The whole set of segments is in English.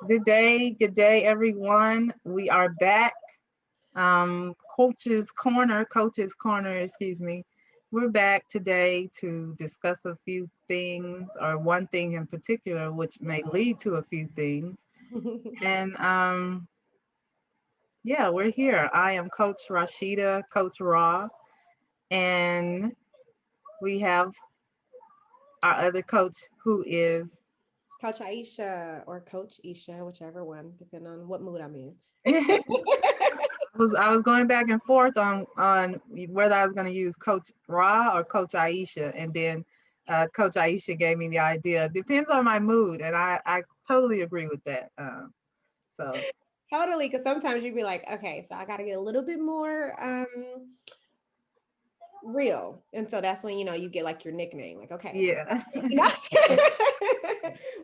Good day, everyone. We are back. Coach's Corner, excuse me. We're back today to discuss a few things, or one thing in particular, which may lead to a few things. And yeah, we're here. I am Coach Rashida, Coach Raw, and we have our other coach who is. Coach Aisha or Coach Isha, whichever one, depending on what mood I'm in. I was going back and forth on whether I was going to use Coach Ra or Coach Aisha, and then Coach Aisha gave me the idea. Depends on my mood, and I totally agree with that. So Totally, because sometimes you'd be like, okay, so I got to get a little bit more real, and so that's when you get like your nickname, like okay, yeah,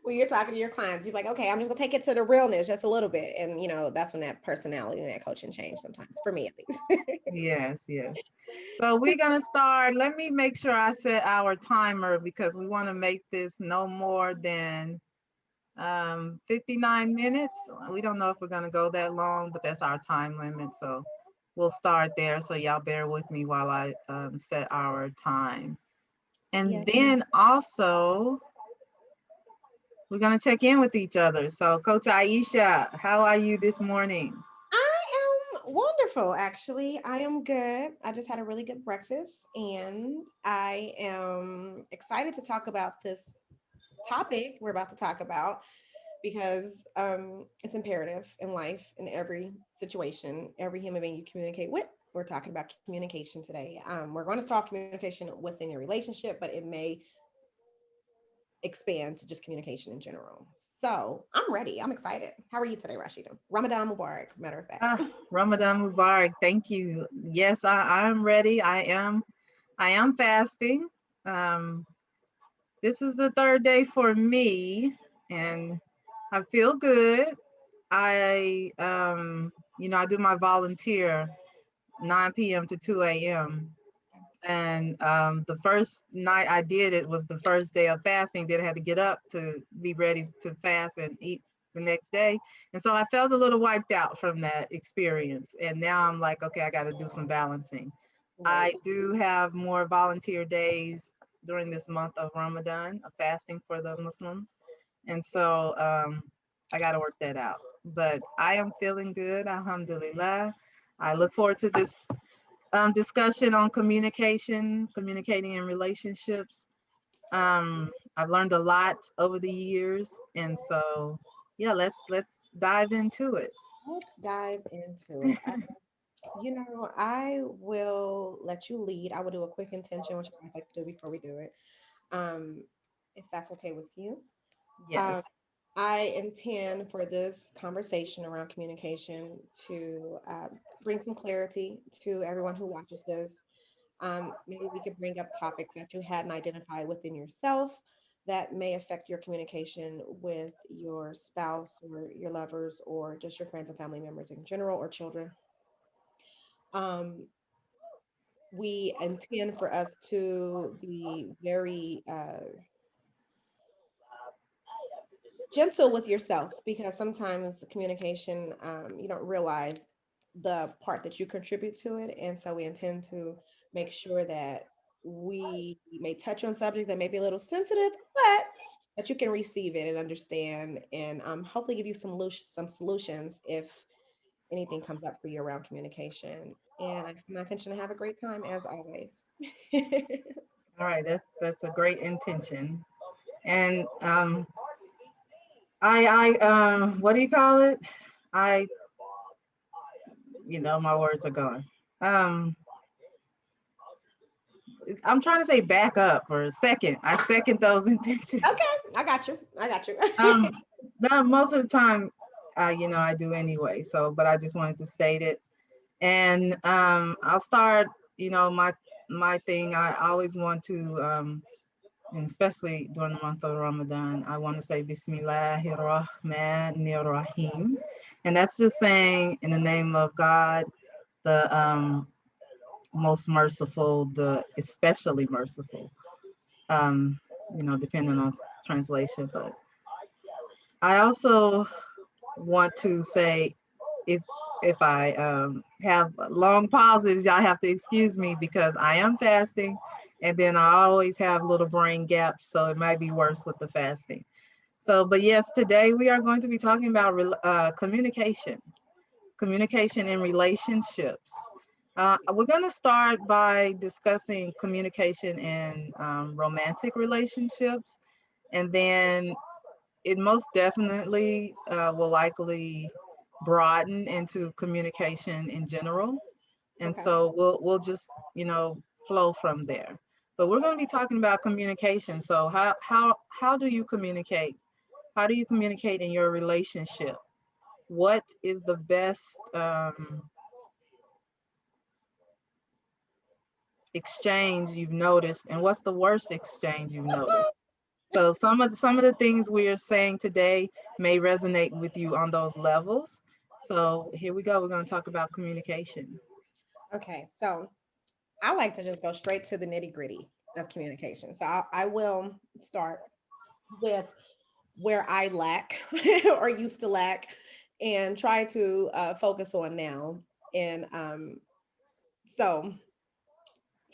when you're talking to your clients, you're like, okay, I'm just gonna take it to the realness just a little bit, and that's when that personality and that coaching change sometimes for me at least. yes, yes. So we're gonna start. Let me make sure I set our timer because we want to make this no more than 59 minutes. We don't know if we're going to go that long, but that's our time limit. So we'll start there. So y'all bear with me while I set our time. Yeah. And then also, we're going to check in with each other. So, Coach Aisha, how are you this morning? I am wonderful, actually. I am good. I just had a really good breakfast and I am excited to talk about this topic we're about to talk about because it's imperative in life, in every situation, every human being you communicate with. We're talking about communication today. We're going to start off communication within your relationship, but it may expand to just communication in general. So I'm ready. I'm excited. How are you today, Rashida? Ramadan Mubarak, matter of fact. Ah, Ramadan Mubarak. Thank you. Yes, I'm ready. I am fasting. Um, this is the third day for me, and I feel good. I do my volunteer 9 p.m. to 2 a.m. And the first night I did it was the first day of fasting. Then I had to get up to be ready to fast and eat the next day. And so I felt a little wiped out from that experience. And now I'm like, okay, I got to do some balancing. Right. I do have more volunteer days during this month of Ramadan, of fasting for the Muslims. And so I got to work that out. But I am feeling good, alhamdulillah. I look forward to this discussion on communication, communicating in relationships. I've learned a lot over the years, and so yeah, let's dive into it. Let's dive into it. I will let you lead. I will do a quick intention, which I always like to do before we do it. Um, if that's okay with you. Um, Yes. I intend for this conversation around communication to bring some clarity to everyone who watches this. Maybe we could bring up topics that you hadn't identified within yourself that may affect your communication with your spouse or your lovers or just your friends and family members in general or children. Um, we intend for us to be very gentle with yourself because sometimes communication, you don't realize the part that you contribute to it. And so we intend to make sure that we may touch on subjects that may be a little sensitive, but that you can receive it and understand and hopefully give you some solutions if anything comes up for you around communication. And I my intention to have a great time as always. All right. That's a great intention. And what do you call it? I my words are gone. Um, I'm trying to say back up for a second. I second those intentions. Okay, I got you. I got you. Um, no, most of the time, I do anyway. So, but I just wanted to state it, and I'll start. My thing. I always want to, and especially during the month of Ramadan, I want to say Bismillahir Rahmanir Rahim, and that's just saying in the name of God, the most merciful, the especially merciful. Um, depending on translation, but I also want to say, if I have long pauses, y'all have to excuse me because I am fasting, and then I always have little brain gaps, so it might be worse with the fasting. So, but yes, today we are going to be talking about communication in relationships. We're going to start by discussing communication in romantic relationships, and then it most definitely will likely broaden into communication in general. And Okay. so we'll just, flow from there. But we're going to be talking about communication. So how do you communicate? How do you communicate in your relationship? What is the best exchange you've noticed, and what's the worst exchange you've noticed? So some of the things we are saying today may resonate with you on those levels. So here we go. We're going to talk about communication. Okay. So I like to just go straight to the nitty gritty of communication. So I will start with where I lack or used to lack and try to focus on now. And so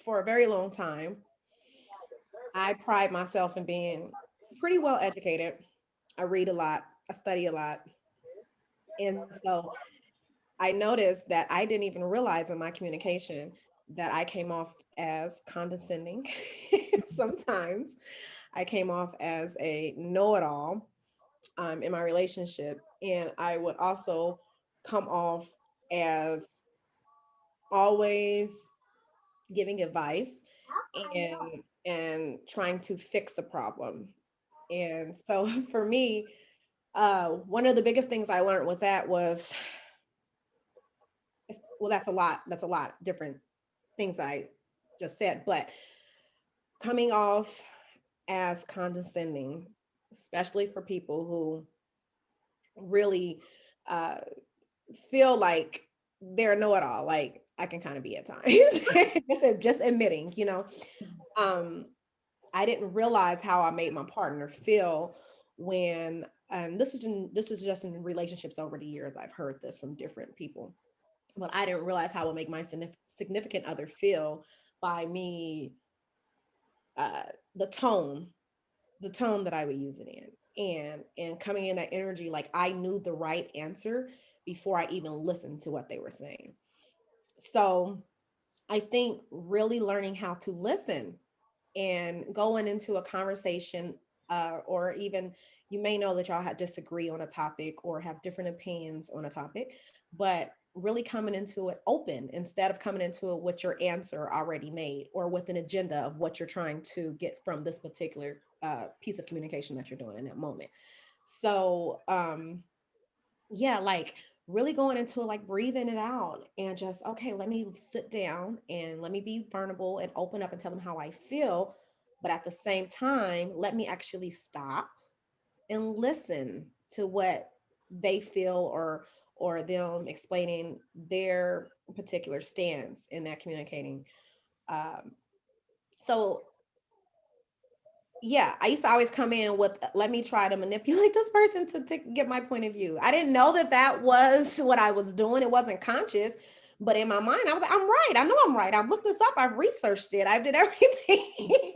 for a very long time, I pride myself in being pretty well educated. I read a lot, I study a lot. And so I noticed that I didn't even realize in my communication that I came off as condescending. Sometimes I came off as a know it all in my relationship. And I would also come off as always giving advice and trying to fix a problem. And so for me, one of the biggest things I learned with that was, well, that's a lot. That's a lot of different things that I just said, but coming off as condescending, especially for people who really uh, feel like they're know-it-all, like I can kind of be at times. Just admitting, um, I didn't realize how I made my partner feel when, this is just in relationships over the years. I've heard this from different people, but I didn't realize how it would make my significant other feel by me, uh, the tone, the tone that I would use it in, and coming in that energy like I knew the right answer before I even listened to what they were saying. So I think really learning how to listen and going into a conversation, or even you may know that y'all have disagree on a topic or have different opinions on a topic, but really coming into it open instead of coming into it with your answer already made or with an agenda of what you're trying to get from this particular piece of communication that you're doing in that moment. So yeah, like really going into it, like breathing it out and just, okay, let me sit down and let me be vulnerable and open up and tell them how I feel. But at the same time, let me actually stop and listen to what they feel, or them explaining their particular stance in that communicating. Um, so yeah, I used to always come in with, let me try to manipulate this person to get my point of view. I didn't know that that was what I was doing. It wasn't conscious, but in my mind, I was like, I'm right. I know I'm right. I've looked this up. I've researched it. I did everything.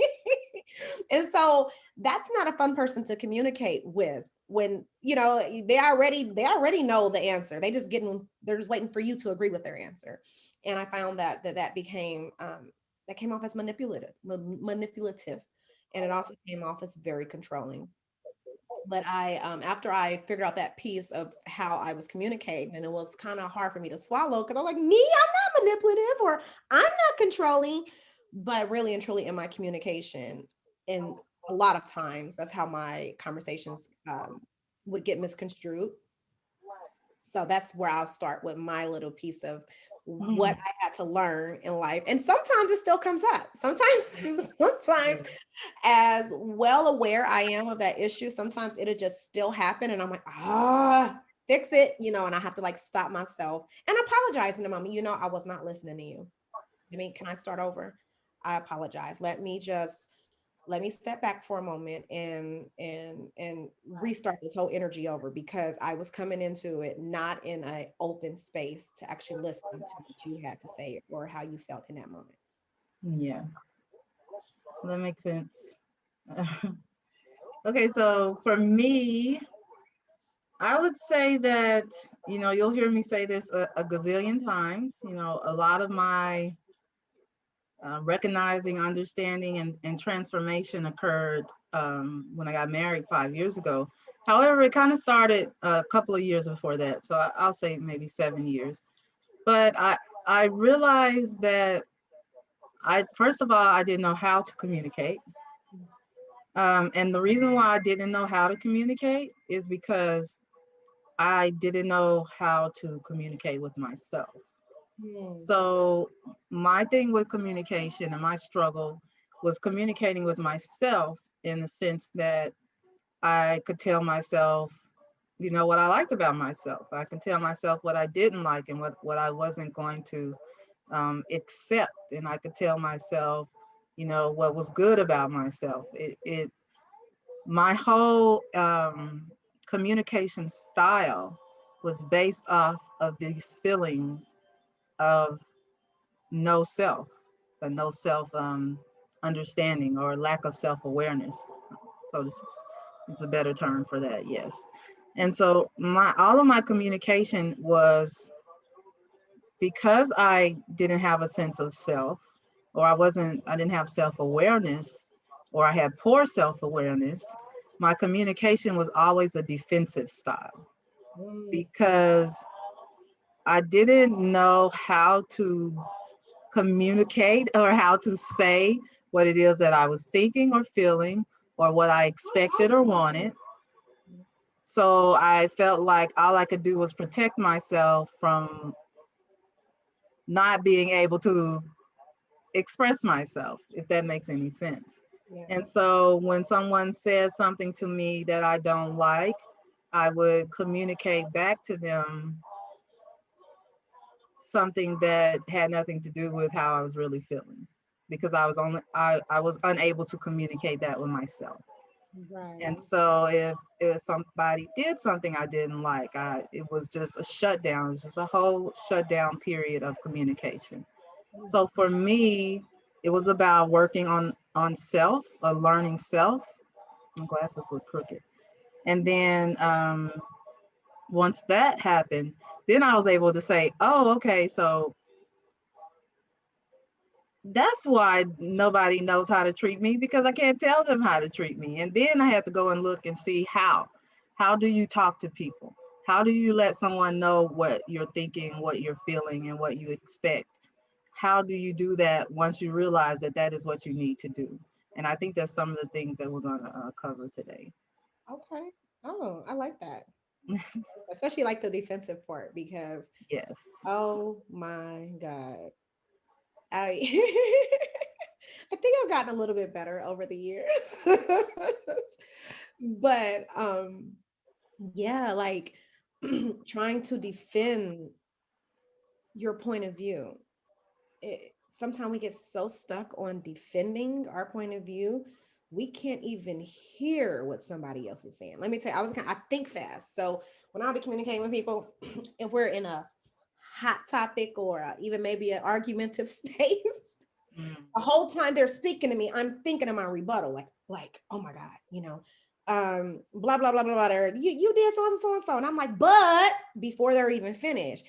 And so that's not a fun person to communicate with when, they already know the answer. They're just waiting for you to agree with their answer. And I found that became, that came off as manipulative, and it also came off as very controlling. But after I figured out that piece of how I was communicating, and it was kind of hard for me to swallow because I'm like, me, I'm not manipulative or I'm not controlling, but really and truly in my communication, and a lot of times that's how my conversations would get misconstrued. So that's where I'll start with my little piece of what Mm, I had to learn in life. And sometimes it still comes up. Sometimes, sometimes as well aware I am of that issue, sometimes it'll just still happen. And I'm like, fix it, and I have to like stop myself and apologize in a moment. I was not listening to you. Can I start over? I apologize. Let me step back for a moment and restart this whole energy over because I was coming into it not in an open space to actually listen to what you had to say or how you felt in that moment. Yeah, that makes sense. Okay, so for me, I would say that, you'll hear me say this a gazillion times. A lot of my recognizing, understanding, and transformation occurred when I got married 5 years ago. However, it kind of started a couple of years before that. So I'll say maybe 7 years. But I realized that first of all, I didn't know how to communicate. And the reason why I didn't know how to communicate is because I didn't know how to communicate with myself. Hmm. So my thing with communication and my struggle was communicating with myself in the sense that I could tell myself, what I liked about myself. I can tell myself what I didn't like and what I wasn't going to accept. And I could tell myself, what was good about myself. My whole communication style was based off of these feelings of no self, a no self understanding or lack of self awareness. So it's a better term for that, yes. And so my all of my communication was because I didn't have a sense of self, or I didn't have self awareness, or I had poor self awareness. My communication was always a defensive style Mm. because I didn't know how to communicate or how to say what it is that I was thinking or feeling or what I expected or wanted. So I felt like all I could do was protect myself from not being able to express myself, if that makes any sense. And Yes. so when someone says something to me that I don't like, I would communicate back to them something that had nothing to do with how I was really feeling because I was unable to communicate that with myself. And Right. so if somebody did something I didn't like, it was just a shutdown. It was just a whole shutdown period of communication. Mm. So for me, it was about working on self, or learning self. My glasses look crooked. And then once that happened, then I was able to say, oh, okay, so that's why nobody knows how to treat me because I can't tell them how to treat me. And then I had to go and look and see how. How do you talk to people? How do you let someone know what you're thinking, what you're feeling, and what you expect? How do you do that once you realize that that is what you need to do? And I think that's some of the things that we're going to cover today. Okay. Oh, I like that. Especially like the defensive part because, Yes. oh my God. I I think I've gotten a little bit better over the years. But yeah, like trying to defend your point of view. Sometimes we get so stuck on defending our point of view, we can't even hear what somebody else is saying. Let me tell you, I think fast. So when I'll be communicating with people, if we're in a hot topic or even maybe an argumentative space, Mm. the whole time they're speaking to me, I'm thinking of my rebuttal, like, oh my God, blah blah blah blah blah. You did so and so and so, and I'm like, but before they're even finished,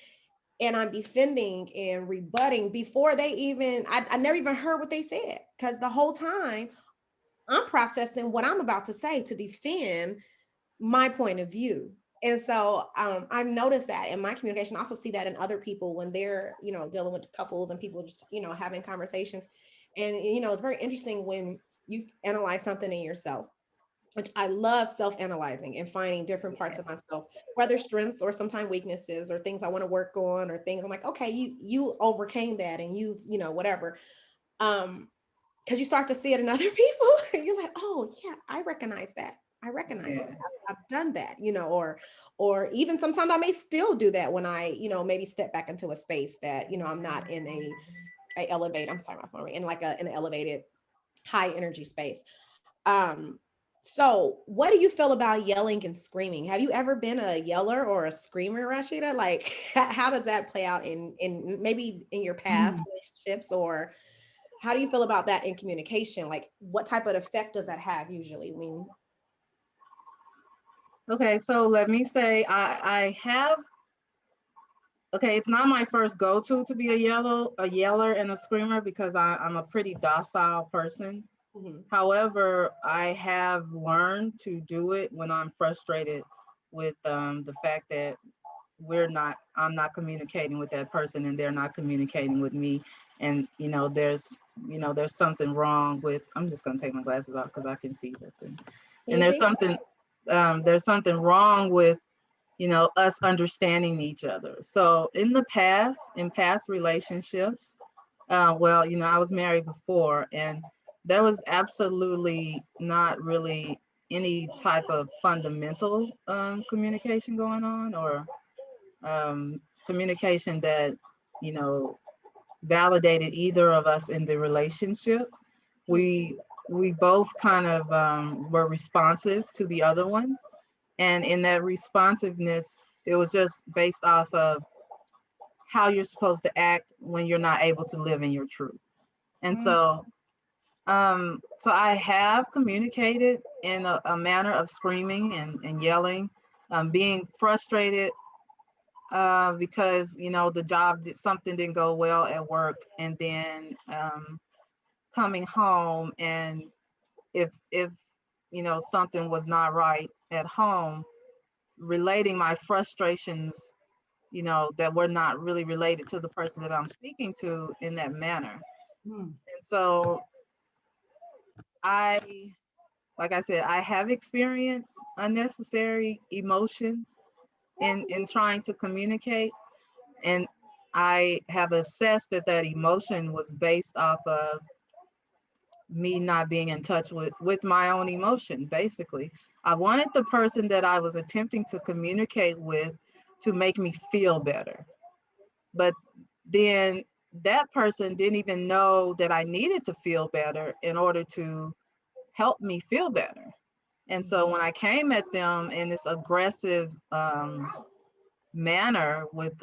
and I'm defending and rebutting before they even, I never even heard what they said because the whole time I'm processing what I'm about to say to defend my point of view. And so I've noticed that in my communication. I also see that in other people when they're, dealing with couples and people just, having conversations. And, it's very interesting when you analyze something in yourself, which I love self-analyzing and finding different parts of Yes. myself, whether strengths or sometimes weaknesses or things I want to work on or things I'm like, okay, you overcame that and you've, whatever. Um, because you start to see it in other people and you're like, oh yeah, I recognize that. I recognize Yeah. that. I've done that, or even sometimes I may still do that when I, maybe step back into a space that, I'm not in a elevate, I'm sorry, my phone, in like an elevated high energy space. Um, So, what do you feel about yelling and screaming? Have you ever been a yeller or a screamer, Rashida? Like, how does that play out in maybe in your past Mm. relationships, or how do you feel about that in communication? Like, what type of effect does that have usually? I mean, Okay, so let me say I have, okay, it's not my first go-to be a yeller and a screamer because I'm a pretty docile person. mhm, However, I have learned to do it when I'm frustrated with the fact that I'm not communicating with that person and they're not communicating with me. And there's something wrong with, I'm just gonna take my glasses off because I can see that thing. can And you see? there's something wrong with us understanding each other. So in past relationships, well, I was married before, and there was absolutely not really any type of fundamental communication going on, or communication that you know validated either of us in the relationship. Mm, We both kind of were responsive to the other one, and in that responsiveness, it was just based off of how you're supposed to act when you're not able to live in your truth. And mm, so I have communicated in a manner of screaming and yelling, being frustrated because something didn't go well at work, and then coming home, and if something was not right at home, relating my frustrations, that were not really related to the person that I'm speaking to in that manner. mm. And so I, like I said, I have experienced unnecessary emotion in trying to communicate, and I have assessed that that emotion was based off of me not being in touch with my own emotion. Basically, I wanted the person that I was attempting to communicate with to make me feel better, but then that person didn't even know that I needed to feel better in order to help me feel better. And so when I came at them in this aggressive manner with,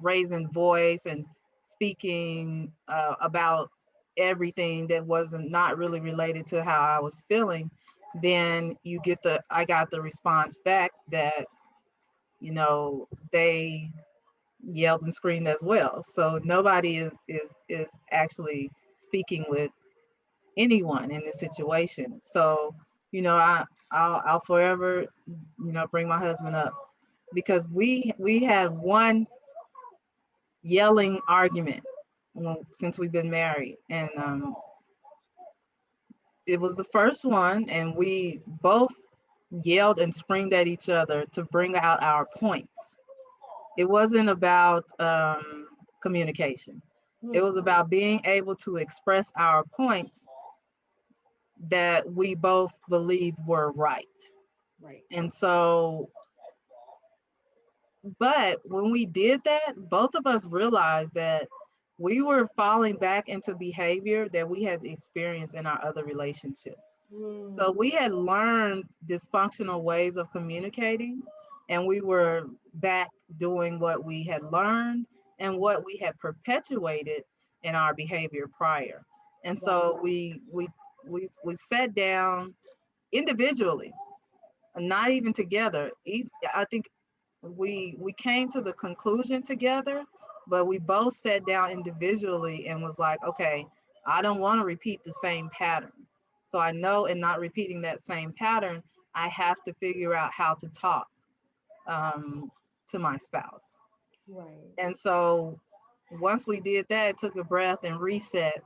raising voice and speaking about everything that wasn't not really related to how I was feeling, then I got the response back that, they yelled and screamed as well. So nobody is actually speaking with anyone in this situation. So, I'll forever, bring my husband up because we had one yelling argument since we've been married, and it was the first one, and we both yelled and screamed at each other to bring out our points. It wasn't about communication. It Mm, was about being able to express our points that we both believed were right. right. And so, but when we did that, both of us realized that we were falling back into behavior that we had experienced in our other relationships. So Mm, we had learned dysfunctional ways of communicating, and we were back doing what we had learned and what we had perpetuated in our behavior prior. And right. so we sat down individually, not even together. I think we came to the conclusion together, but we both sat down individually and was like, okay, I don't want to repeat the same pattern. So I know in not repeating that same pattern, I have to figure out how to talk um, to my spouse. Right. And so once we did that, took a breath and reset,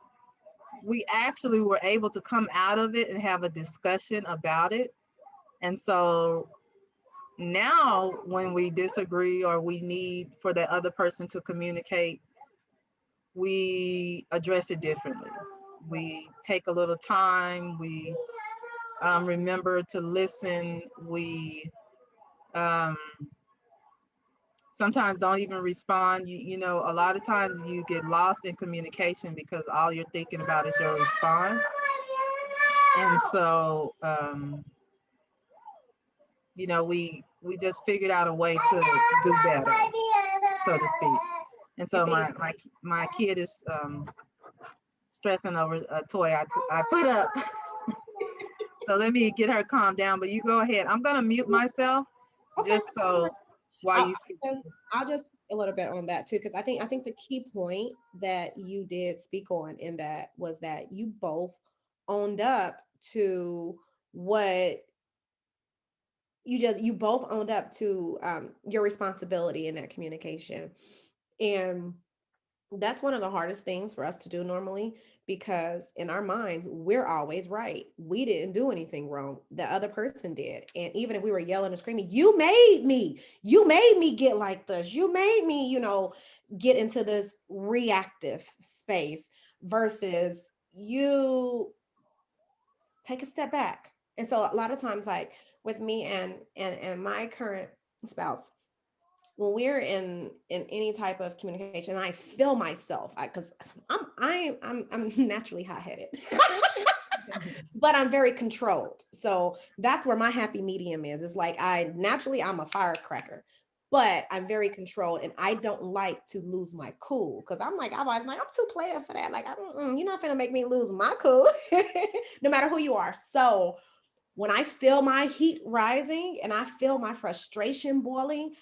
we actually were able to come out of it and have a discussion about it. And so now when we disagree or we need for the other person to communicate, we address it differently. Right. We take a little time, we remember to listen, we um, sometimes don't even respond. A lot of times you get lost in communication because all you're thinking about is your response. And so, we just figured out a way to do better, so to speak. And I so think my kid is stressing over a toy I put up. So let me get her calmed down. But you go ahead. I'm gonna mute myself okay. just so while I'll, you speak. I'll just a little bit on that too, because I think the key point that you did speak on in that was that you both owned up to what you both owned up to your responsibility in that communication. And that's one of the hardest things for us to do normally, because in our minds we're always right. We didn't do anything wrong, the other person did. And even if we were yelling and screaming, you made me get like this, you made me, get into this reactive space, versus you take a step back. And so a lot of times, like with me and my current spouse, when we're in any type of communication, I feel myself, because I'm naturally hot-headed, but I'm very controlled. So that's where my happy medium is. It's like I'm a firecracker, but I'm very controlled, and I don't like to lose my cool, because I'm always like, I'm too player for that. Like, you're not gonna make me lose my cool, no matter who you are. So when I feel my heat rising and I feel my frustration boiling,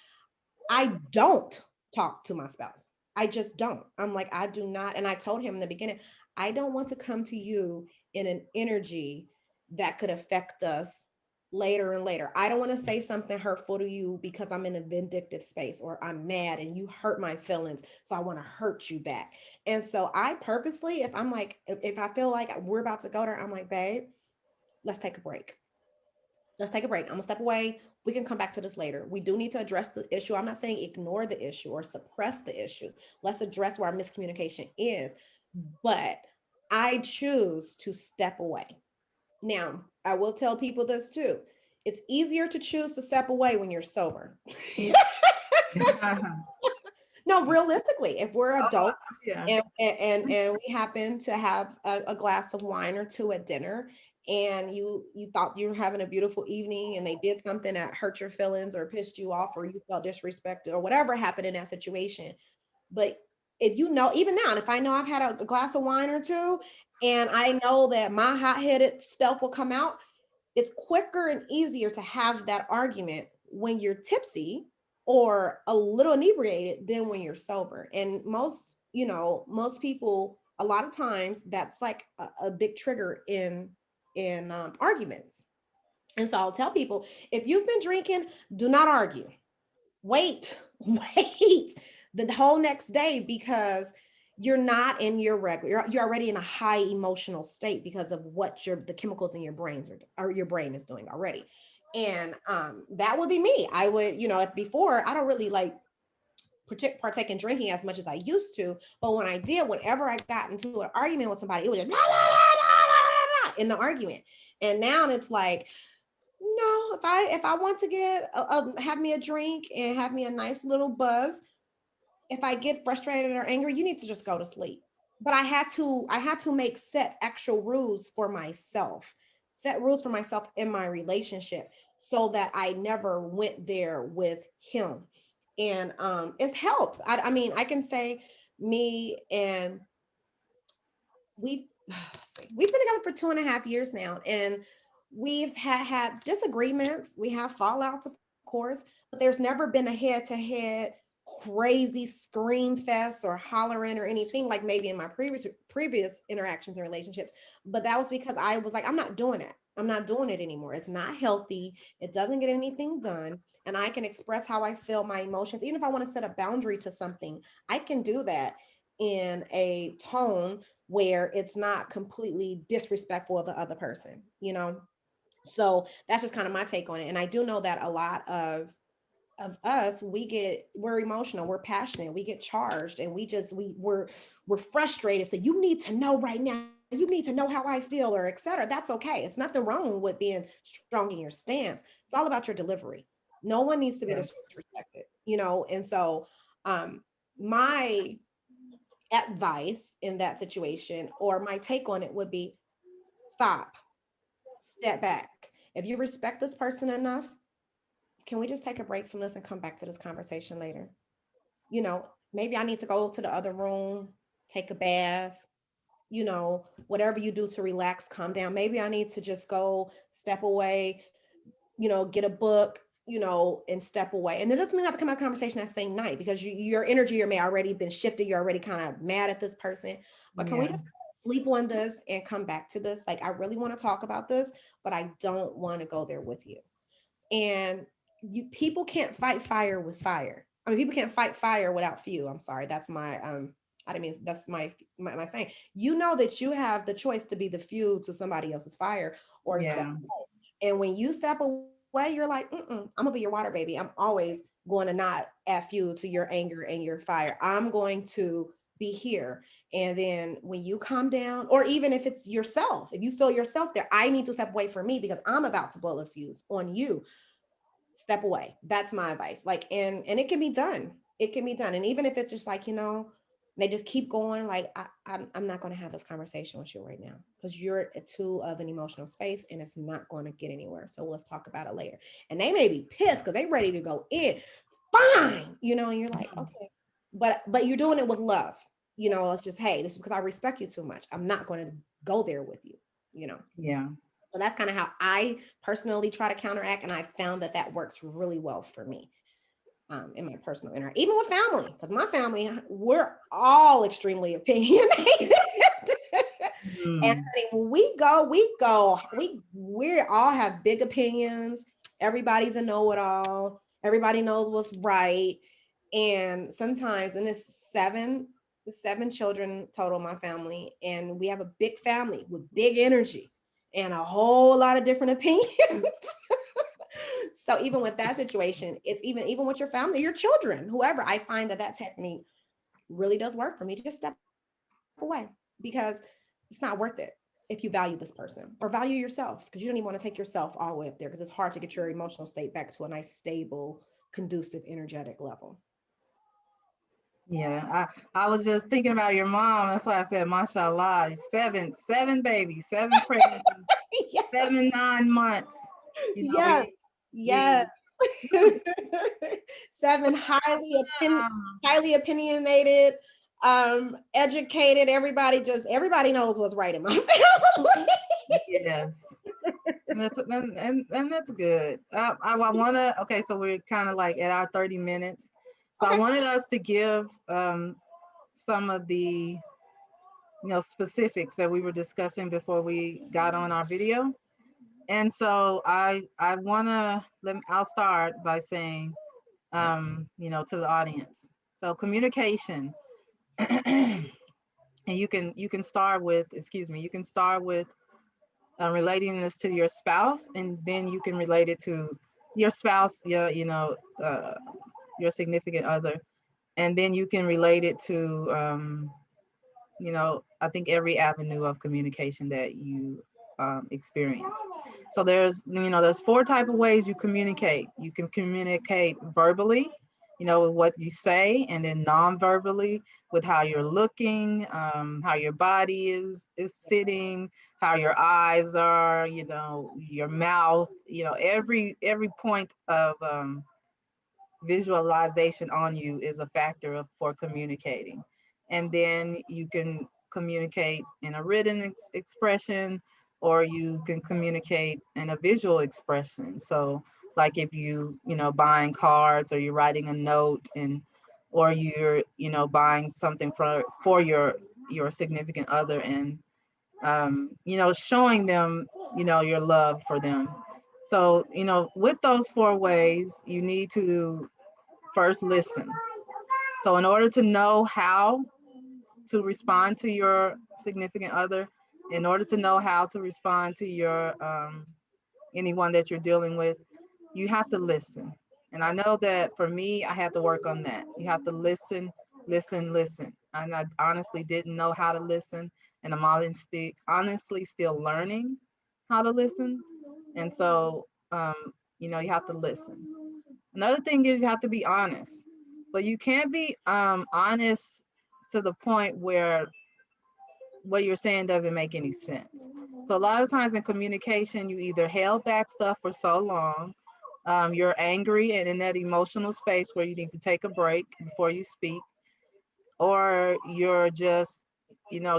I don't talk to my spouse. I just don't. I'm like, I do not. And I told him in the beginning, I don't want to come to you in an energy that could affect us later and later. I don't want to say something hurtful to you because I'm in a vindictive space, or I'm mad and you hurt my feelings. So I want to hurt you back. And so I purposely, if I'm like, if I feel like we're about to go there, I'm like, babe, let's take a break. Let's take a break. I'm gonna step away. We can come back to this later. We do need to address the issue. I'm not saying ignore the issue or suppress the issue. Let's address where our miscommunication is. But I choose to step away. Now, I will tell people this too. It's easier to choose to step away when you're sober. No, realistically, if we're Oh, adults yeah. and we happen to have a glass of wine or two at dinner, and you thought you were having a beautiful evening, and they did something that hurt your feelings or pissed you off, or you felt disrespected, or whatever happened in that situation. But if even now, if I know I've had a glass of wine or two, and I know that my hot-headed stuff will come out, it's quicker and easier to have that argument when you're tipsy or a little inebriated than when you're sober. And most people, a lot of times, that's like a big trigger in arguments. And so I'll tell people, if you've been drinking, do not argue. Wait, wait the whole next day, because you're not in your regular, you're already in a high emotional state because of what the chemicals in your brains or your brain is doing already. And that would be me. I would, if before, I don't really like partake in drinking as much as I used to, but when I did, whenever I got into an argument with somebody, it was just blah, blah, blah, blah, blah, in the argument. And now it's like, no, if I want to have me a drink and have me a nice little buzz, if I get frustrated or angry, you need to just go to sleep. But I had to make set actual rules for myself, set rules for myself in my relationship, so that I never went there with him. And it's helped. I mean, I can say me and we've we've been together for 2.5 years now, and we've had disagreements. We have fallouts, of course, but there's never been a head-to-head crazy scream fest or hollering or anything like maybe in my previous interactions and relationships. But that was because I was like, I'm not doing it. I'm not doing it anymore. It's not healthy. It doesn't get anything done. And I can express how I feel, my emotions. Even if I want to set a boundary to something, I can do that in a tone where it's not completely disrespectful of the other person. So that's just kind of my take on it. And I do know that a lot of us, we're emotional, we're passionate, we get charged, and we're frustrated. So you need to know right now, you need to know how I feel, or etc. That's okay. It's nothing wrong with being strong in your stance. It's all about your delivery. No one needs to be Yes. disrespected. And so my advice in that situation, or my take on it, would be stop. step back. If you respect this person enough, can we just take a break from this and come back to this conversation later? You know, maybe I need to go to the other room, take a bath, whatever you do to relax, calm down. Maybe I need to just go step away, get a book, and step away. And it doesn't mean I have to come out of conversation that same night, because your energy may already been shifted. You're already kind of mad at this person. But can we Yeah. just sleep on this and come back to this? Like, I really want to talk about this, but I don't want to go there with you. And people can't fight fire with fire. I mean, people can't fight fire without fuel. I'm sorry. That's my I didn't mean, that's my saying. You know that you have the choice to be the fuel to somebody else's fire, or to step Yeah. away. And when you step away, you're like, I'm gonna be your water baby. I'm always going to not add fuel to your anger and your fire. I'm going to be here. And then when you calm down, or even if it's yourself, if you feel yourself there, I need to step away from me because I'm about to blow the fuse on you. Step away. That's my advice. Like, and it can be done. It can be done. And even if it's just like, they just keep going, like, I'm not going to have this conversation with you right now, because you're too of an emotional space and it's not going to get anywhere. So let's talk about it later. And they may be pissed because they ready to go in. Fine. And you're like, okay. But you're doing it with love. It's just, hey, this is because I respect you too much. I'm not going to go there with you, you know. Yeah. So that's kind of how I personally try to counteract. And I found that that works really well for me, in my personal interaction, even with family, because my family, we're all extremely opinionated. And Mm. when we all have big opinions. Everybody's a know-it-all. Everybody knows what's right. And sometimes, and it's seven children total, my family, and we have a big family with big energy and a whole lot of different opinions. So even with that situation, it's even with your family, your children, whoever, I find that technique really does work for me. Just step away, because it's not worth it if you value this person, or value yourself, because you don't even want to take yourself all the way up there, because it's hard to get your emotional state back to a nice, stable, conducive, energetic level. Yeah. I was just thinking about your mom. That's why I said, mashallah, seven babies, seven pregnancies, Yes, 7 9 months. yes, You, yes. Seven highly opinionated, educated. Everybody knows what's right in my family. yes. And that's good. I want to, okay, so we're kind of like at our 30 minutes. So I Okay. wanted us to give some of the, specifics that we were discussing before we got on our video. And so I want to, I'll start by saying, to the audience. So communication, and you can start with, excuse me, you can start with relating this to your spouse, and then you can relate it to your spouse, your significant other, and then you can relate it to, I think every avenue of communication that you experience. So there's four type of ways you communicate. You can communicate verbally, with what you say, and then non-verbally with how you're looking, how your body is sitting, how your eyes are, your mouth, every point of visualization on you is a factor for communicating. And then you can communicate in a written expression, or you can communicate in a visual expression. So like if buying cards, or you're writing a note, and or you're buying something for your significant other, and showing them your love for them. So with those four ways, you need to first listen. So in order to know how to respond to your significant other, in order to know how to respond to your anyone that you're dealing with, you have to listen. And I know that for me, I had to work on that. You have to listen, listen, listen. And I honestly didn't know how to listen, and I'm honestly still learning how to listen. And so, you have to listen. Another thing is you have to be honest, but you can't be honest to the point where what you're saying doesn't make any sense. So a lot of times in communication, you either held back stuff for so long, you're angry and in that emotional space where you need to take a break before you speak, or you're just,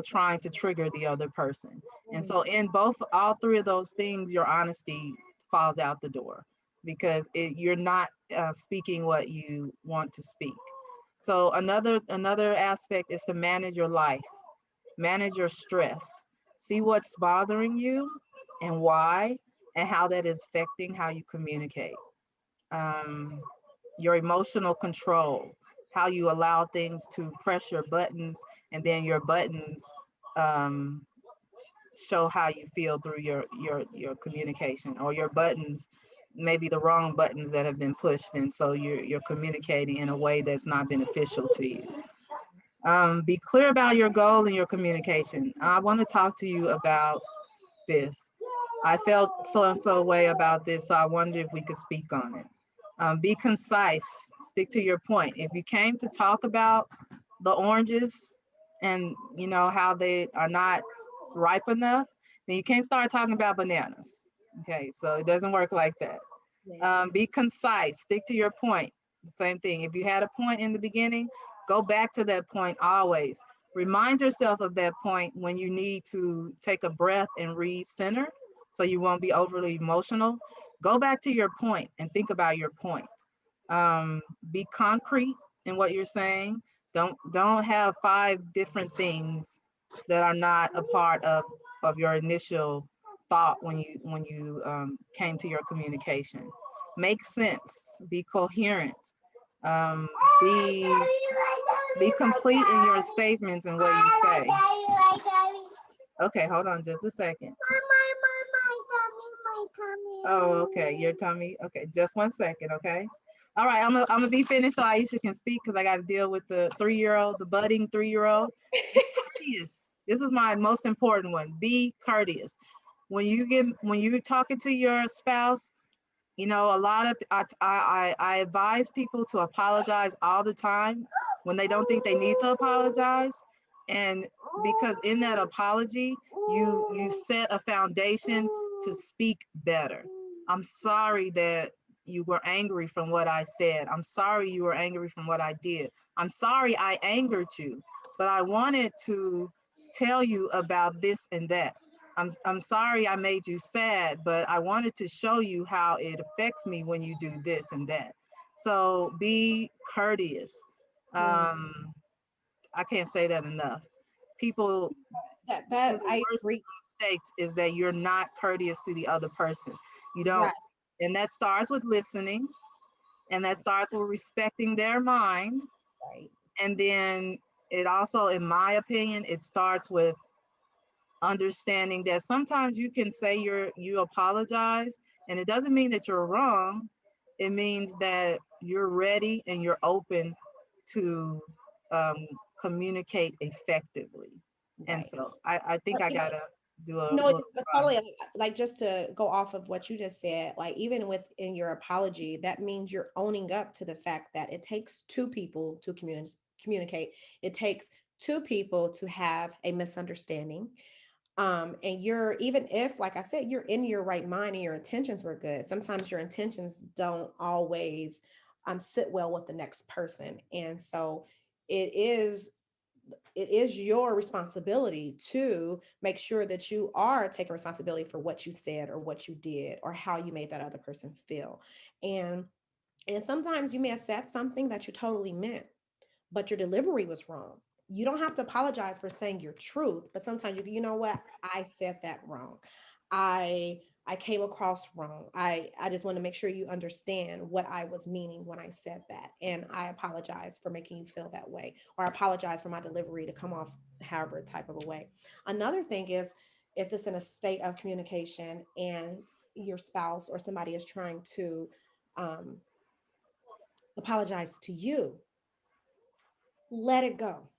trying to trigger the other person. And Mhm. so in all three of those things, your honesty falls out the door because you're not speaking what you want to speak. So another aspect is to manage your life, manage your stress, see what's bothering you and why, and how that is affecting how you communicate. Um, your emotional control, how you allow things to press your buttons, and then your buttons um, show how you feel through your communication, or your buttons maybe the wrong buttons that have been pushed, and so you're communicating in a way that's not beneficial to you. Be clear about your goal in your communication. I want to talk to you about this. I felt so and so way about this, so I wondered if we could speak on it. Be concise, stick to your point. If you came to talk about the oranges and how they are not ripe enough, then you can't start talking about bananas. Okay, so it doesn't work like that. Yeah. Be concise, stick to your point. The same thing. If you had a point in the beginning, go back to that point always. Remind yourself of that point when you need to take a breath and recenter so you won't be overly emotional. Go back to your point and think about your point. Be concrete in what you're saying. Don't have five different things that are not a part of your initial thought when you came to your communication. Make sense. Be coherent. Um, be be complete in your statements and what you say. Okay, hold on just a second. Oh, okay, your tummy. Okay, just 1 second, okay? All right, I'm gonna be finished so Aisha can speak because I got to deal with the 3-year-old, the budding 3-year-old. Be courteous. This is my most important one. Be courteous. When you're talking to your spouse, a lot of I advise people to apologize all the time when they don't think they need to apologize, and because in that apology, you set a foundation to speak better. I'm sorry that you were angry from what I said. I'm sorry you were angry from what I did. I'm sorry I angered you, but I wanted to tell you about this and that. I'm sorry I made you sad, but I wanted to show you how it affects me when you do this and that. So be courteous. Mm. Um, I can't say that enough. People, One That of the I worst agree. mistakes is that you're not courteous to the other person. You don't, Right. and that starts with listening, and that starts with respecting their mind, Right. and then it also, in my opinion, it starts with understanding that sometimes you can say you apologize and it doesn't mean that you're wrong. It means that you're ready and you're open to um, communicate effectively. And Right. so I think But I you know, gotta do a no, little totally. Like just to go off of what you just said, like even within your apology, that means you're owning up to the fact that it takes two people to communicate. It takes two people to have a misunderstanding. And you're, even if, like I said, you're in your right mind and your intentions were good, sometimes your intentions don't always sit well with the next person. And so it is it is your responsibility to make sure that you are taking responsibility for what you said or what you did or how you made that other person feel. and and sometimes you may have said something that you totally meant, but your delivery was wrong. You don't have to apologize for saying your truth, but sometimes you know what, I said that wrong. I came across wrong. I just want to make sure you understand what I was meaning when I said that. And I apologize for making you feel that way, or I apologize for my delivery to come off however type of a way. Another thing is, if it's in a state of communication and your spouse or somebody is trying to um, apologize to you, let it go.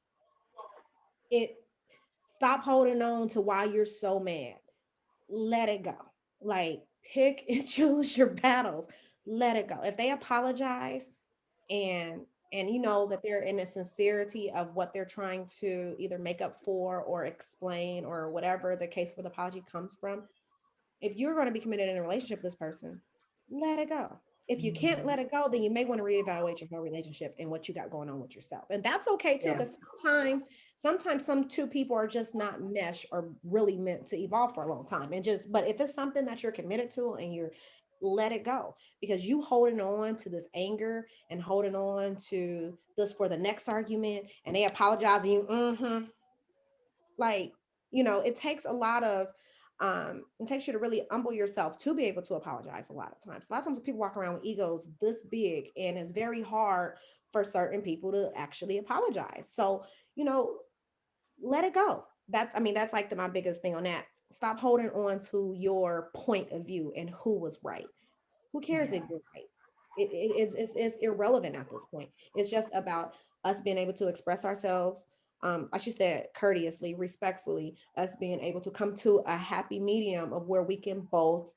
It Stop holding on to why you're so mad. Let it go. Like, pick and choose your battles. Let it go. If they apologize and and you know that they're in the sincerity of what they're trying to either make up for or explain or whatever the case for the apology comes from, if you're going to be committed in a relationship with this person, let it go. If you can't Mhm. let it go, then you may want to reevaluate your whole relationship and what you got going on with yourself. And that's okay too, because Yes. sometimes some two people are just not mesh or really meant to evolve for a long time. And just, but if it's something that you're committed to and you're, let it go, because you holding on to this anger and holding on to this for the next argument and they apologize and you, like, you know, it takes a lot of it takes you to really humble yourself to be able to apologize. A lot of times people walk around with egos this big, and it's very hard for certain people to actually apologize. So, you know, let it go. That's, I mean, that's like my biggest thing on that. Stop holding on to your point of view and who was right. Who cares if Yeah. you're right? It's irrelevant at this point. It's just about us being able to express ourselves, like you said, courteously, respectfully, us being able to come to a happy medium of where we can both,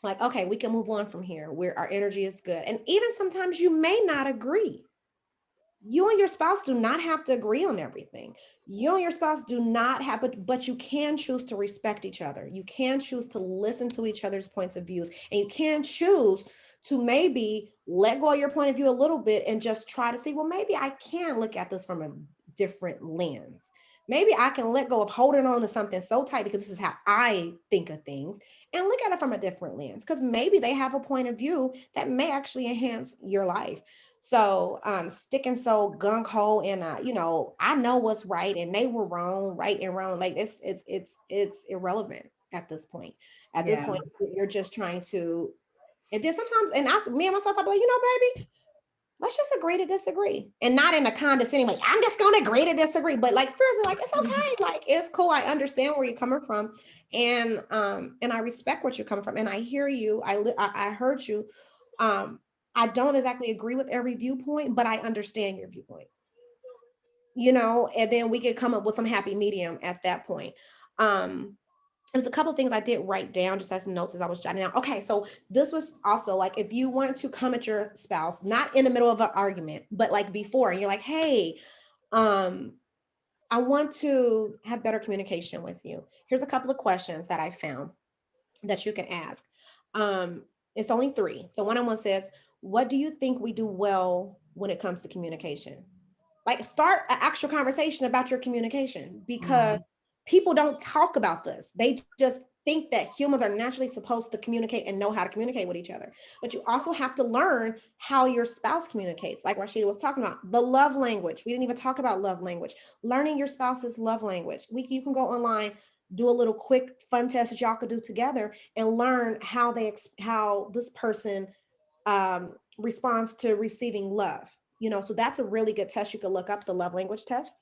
like, okay, we can move on from here, where our energy is good. And even sometimes you may not agree. You and your spouse do not have to agree on everything. You and your spouse do not have, but you can choose to respect each other. You can choose to listen to each other's points of views, and you can choose to maybe let go of your point of view a little bit and just try to see, well, maybe I can look at this from a different lens. Maybe I can let go of holding on to something so tight because this is how I think of things, and look at it from a different lens, because maybe they have a point of view that may actually enhance your life. So sticking so gung ho and you know, I know what's right and they were wrong, right and wrong. Like it's irrelevant at this point. At this Yeah. point, you're just trying to. And then sometimes, and I, me and myself, I'll be like, you know, baby, let's just agree to disagree, and not in a condescending way. I'm just gonna agree to disagree, but like seriously, like it's okay, like it's cool. I understand where you're coming from, and I respect what you're coming from, and I hear you. I heard you. Um, I don't exactly agree with every viewpoint, but I understand your viewpoint. You know, and then we could come up with some happy medium at that point. Um, there's a couple of things I did write down just as notes as I was jotting down. Okay, so this was also like if you want to come at your spouse, not in the middle of an argument, but like before, and you're like, hey, um, I want to have better communication with you. Here's a couple of questions that I found that you can ask. It's only three. So one on one says, what do you think we do well when it comes to communication? Like start an actual conversation about your communication, because Mhm. people don't talk about this. They just think that humans are naturally supposed to communicate and know how to communicate with each other. But you also have to learn how your spouse communicates. Like Rashida was talking about, the love language. We didn't even talk about love language. Learning your spouse's love language. You can go online, do a little quick fun test that y'all could do together and learn how how this person responds to receiving love. You know, so that's a really good test. You could look up the love language test.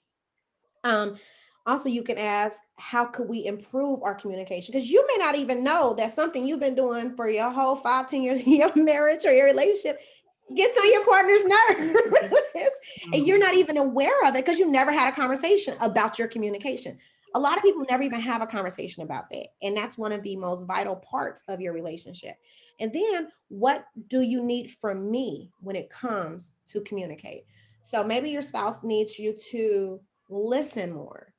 Um, Also, you can ask, how could we improve our communication? Because you may not even know that something you've been doing for your whole 5, 10 years of your marriage or your relationship gets on your partner's nerves. And you're Mhm. not even aware of it because you never had a conversation about your communication. A lot of people never even have a conversation about that. And that's one of the most vital parts of your relationship. And then, what do you need from me when it comes to communicate? So maybe your spouse needs you to listen more.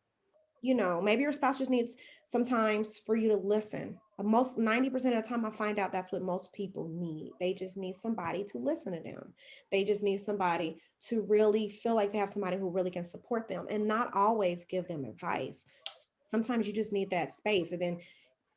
You know, maybe your spouse just needs sometimes for you to listen. Most 90% of the time, I find out that's what most people need. They just need somebody to listen to them. They just need somebody to really feel like they have somebody who really can support them and not always give them advice. Sometimes you just need that space. And then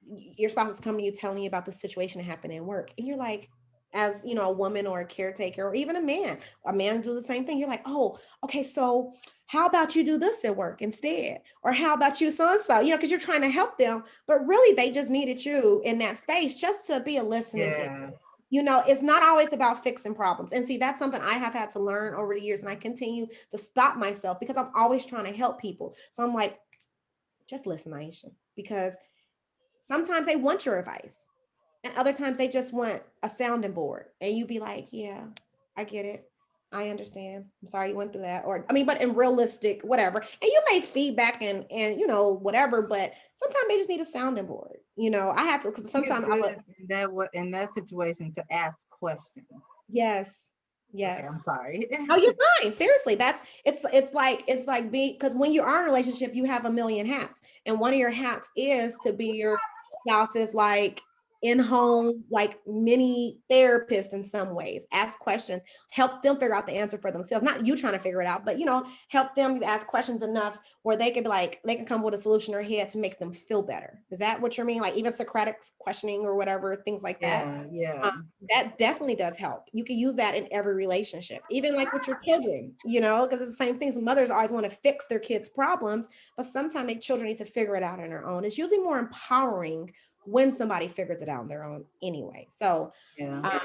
your spouse is coming to you telling you about the situation that happened in work. And you're like, as you know, a woman or a caretaker or even a man do the same thing. You're like, oh, okay, so how about you do this at work instead? Or how about you so and so? You know, because you're trying to help them, but really they just needed you in that space just to be a listening ear. Yes. You know, it's not always about fixing problems. And see, that's something I have had to learn over the years. And I continue to stop myself because I'm always trying to help people. So I'm like, just listen, Aisha, because sometimes they want your advice, and other times they just want a sounding board. And you be like, yeah, I get it. I understand. I'm sorry you went through that. Or I mean, but in realistic, whatever. And you may feedback and you know, whatever, but sometimes they just need a sounding board. You know, I had to because I think it's sometimes I'm a good in that in that situation to ask questions. yes. Okay, Yes. I'm sorry. Oh, you're fine. Seriously, that's it's like be because when you are in a relationship, you have a million hats, and one of your hats is to be your spouse's like in home like mini therapist in some ways. Ask questions, help them figure out the answer for themselves. Not you trying to figure it out, but help them. You ask questions enough where they can be like they can come with a solution in their head to make them feel better. Is that what you mean? Like even Socratic questioning or whatever, things like that. Yeah, yeah, Um, that definitely does help. You can use that in every relationship, even like with your children, because it's the same things. Mothers always want to fix their kids' problems, but sometimes their children need to figure it out on their own. It's usually more empowering when somebody figures it out on their own anyway. So yeah.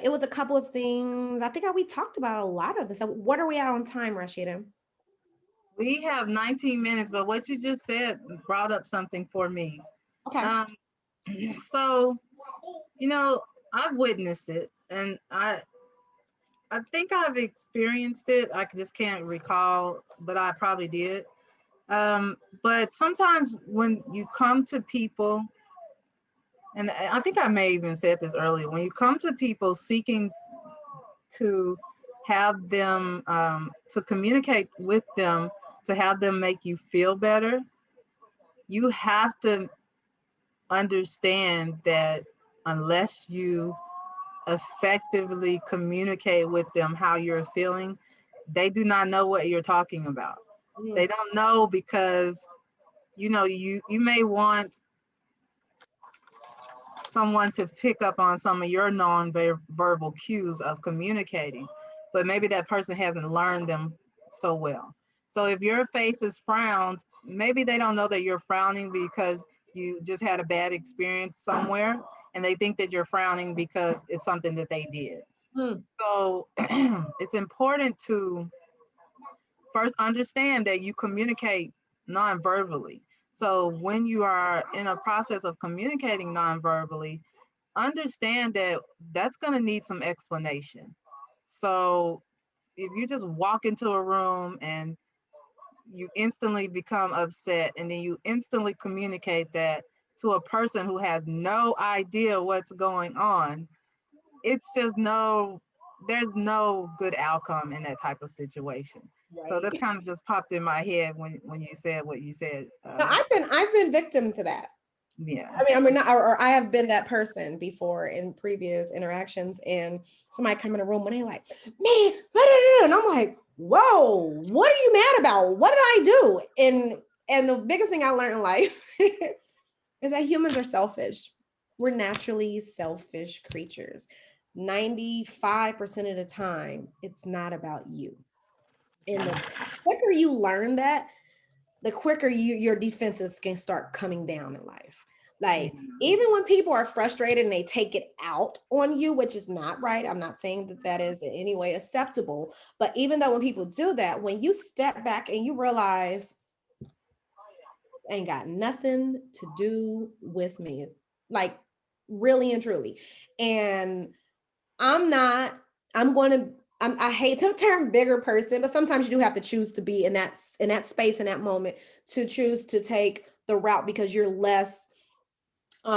it was a couple of things. I think we talked about a lot of this. So what are we at on time, Rashida? We have 19 minutes, but what you just said brought up something for me. Okay. Um, so, you know, I've witnessed it, and I think I've experienced it. I just can't recall, but I probably did. But sometimes when you come to people, and I think I may even said this earlier, when you come to people seeking to have them, to communicate with them, to have them make you feel better, you have to understand that unless you effectively communicate with them how you're feeling, they do not know what you're talking about. They Mm, don't know because you may want someone to pick up on some of your non-verbal cues of communicating, but maybe that person hasn't learned them so well. So if your face is frowned, maybe they don't know that you're frowning because you just had a bad experience somewhere, and they think that you're frowning because it's something that they did. mm, So it's important to first understand that you communicate non-verbally. So when you are in a process of communicating non-verbally, understand that that's going to need some explanation. So if you just walk into a room and you instantly become upset and then you instantly communicate that to a person who has no idea what's going on, it's just there's no good outcome in that type of situation. So right. that's kind of just popped in my head when you said what you said. No, I've been victim to that. Yeah. I mean, not, or I have been that person before in previous interactions, and somebody come in a room and they're like, "Man," and I'm like, "Whoa, what are you mad about? What did I do?" And the biggest thing I learned in life is that humans are selfish. We're naturally selfish creatures. 95% of the time, it's not about you. And the quicker you learn that, the quicker your defenses can start coming down in life. Yeah. Like even when people are frustrated and they take it out on you, which is not right. I'm not saying that that is in any way acceptable, but even though when people do that, when you step back and you realize ain't got nothing to do with me, like really and truly, and I'm not, I'm going to, I hate the term bigger person, but sometimes you do have to choose to be in that space, in that moment, to choose to take the route because you're less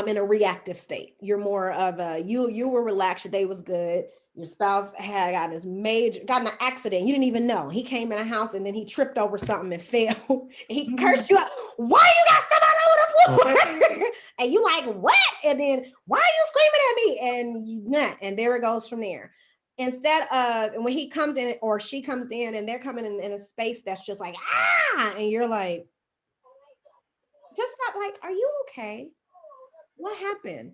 in a reactive state. You're more of a, you were relaxed, your day was good. Your spouse had got in an accident. You didn't even know. He came in a house and then he tripped over something and fell. And he cursed you out. Why you got somebody over the floor? And you like, what? And then why are you screaming at me? And and there it goes from there. Instead of, and when he comes in or she comes in and they're coming in a space that's just like, and you're like, just stop, like, are you okay? What happened?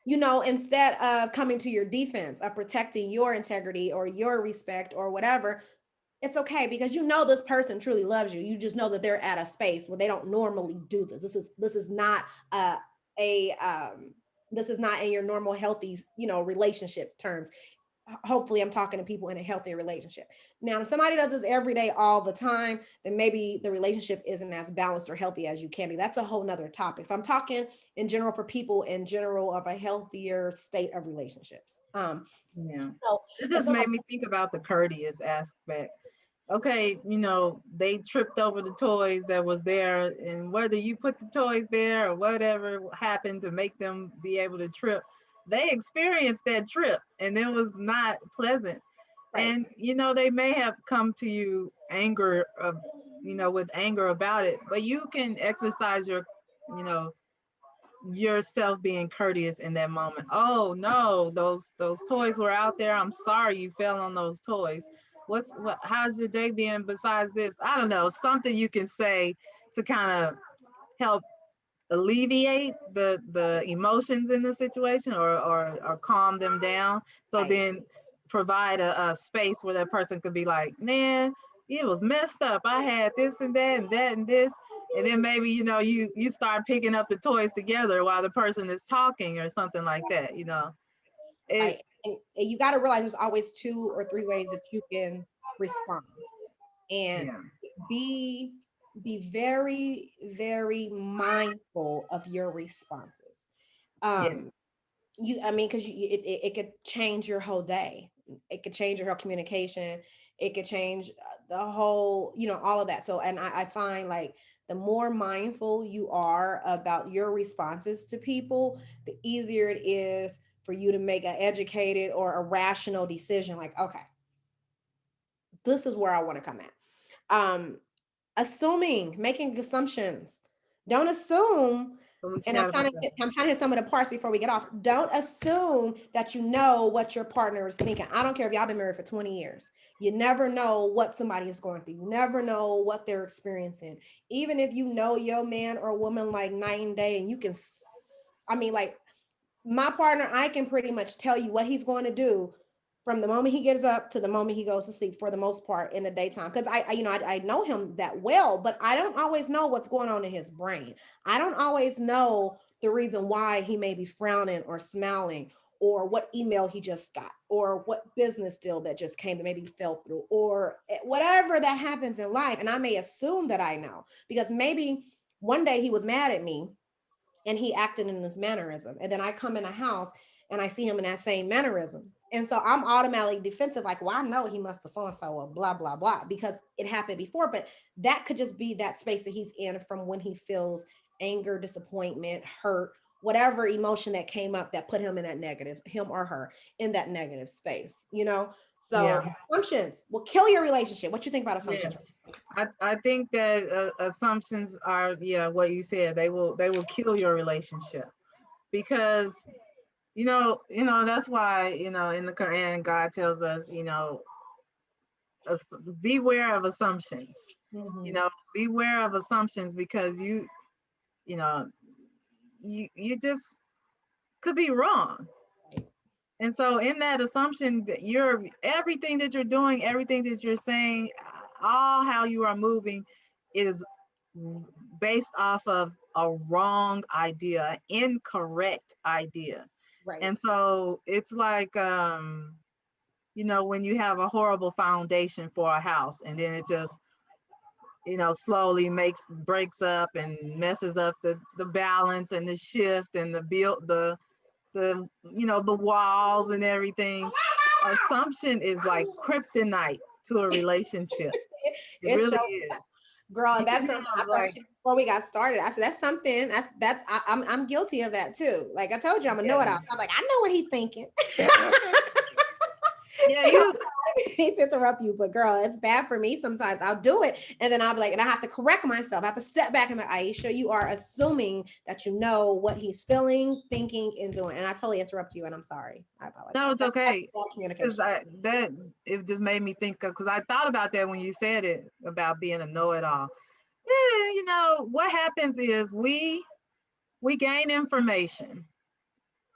Instead of coming to your defense of protecting your integrity or your respect or whatever, it's okay because this person truly loves you. You just know that they're at a space where they don't normally do this. This is not a this is not in your normal healthy relationship terms. Hopefully I'm talking to people in a healthy relationship. Now, if somebody does this every day, all the time, then maybe the relationship isn't as balanced or healthy as you can be. That's a whole nother topic. So I'm talking in general for people in general of a healthier state of relationships. Yeah. So It if just somebody, made me think about the courteous aspect. Okay, they tripped over the toys that was there, and whether you put the toys there or whatever happened to make them be able to trip, they experienced that trip and it was not pleasant. Right. And they may have come to you anger of with anger about it, but you can exercise you know yourself being courteous in that moment. Oh no, those toys were out there. I'm sorry you fell on those toys. How's your day been besides this? I don't know, something you can say to kind of help alleviate the emotions in the situation, or calm them down. So Right. then provide a space where that person could be like, man, it was messed up. I had this and that and that and this. And then maybe you start picking up the toys together while the person is talking or something like that. It Right. And you got to realize there's always two or three ways that you can respond. And Yeah. be be very, very mindful of your responses. Yeah. Um, I mean, because it could change your whole day. It could change your whole communication. It could change the whole, all of that. So, and I find like the more mindful you are about your responses to people, the easier it is for you to make an educated or a rational decision. Like, okay, this is where I want to come at. Assuming, making assumptions. Don't assume, So what you and got about that? I'm trying to hit some of the parts before we get off. Don't assume that you know what your partner is thinking. I don't care if y'all been married for 20 years. You never know what somebody is going through. You never know what they're experiencing. Even if you know your man or woman like night and day, and you can, I mean, like my partner, I can pretty much tell you what he's going to do from the moment he gets up to the moment he goes to sleep for the most part in the daytime. Because I know him that well, but I don't always know what's going on in his brain. I don't always know the reason why he may be frowning or smiling, or what email he just got, or what business deal that just came and maybe fell through, or whatever that happens in life. And I may assume that I know because maybe one day he was mad at me and he acted in this mannerism. And then I come in the house and I see him in that same mannerism. And so I'm automatically defensive, like, well, I know he must have so and so, or blah, blah, blah, because it happened before. But that could just be that space that he's in from when he feels anger, disappointment, hurt, whatever emotion that came up that put him in that negative, him or her in that negative space. So Yeah. assumptions will kill your relationship. What you think about assumptions? Yes. I think that assumptions are, yeah, what you said. They will kill your relationship because that's why in the Quran God tells us beware of assumptions. Mm-hmm. Beware of assumptions because you know you just could be wrong. And so in that assumption that you're everything that you're doing, everything that you're saying, all how you are moving is based off of a wrong idea, incorrect idea. Right. And so it's like when you have a horrible foundation for a house and then it just slowly breaks up and messes up the balance and the shift and the walls and everything. Assumption is like kryptonite to a relationship. It It really shows, is. girl, You and can that's something I have told like, you before we got started. I said that's something I'm guilty of that too. Like I told you, I'm a know it yeah, all. I'm like, I know what he's thinking. yeah, you, I hate to interrupt you, but girl, it's bad for me sometimes. I'll do it, and then I'll be like, and I have to correct myself. I have to step back and be like, Aisha, you are assuming that you know what he's feeling, thinking, and doing. And I totally interrupt you, and I'm sorry. I no, apologize. it's That's okay. bad Because communication. I that it just made me think because I thought about that when you said it about being a know-it-all. Yeah, what happens is we gain information,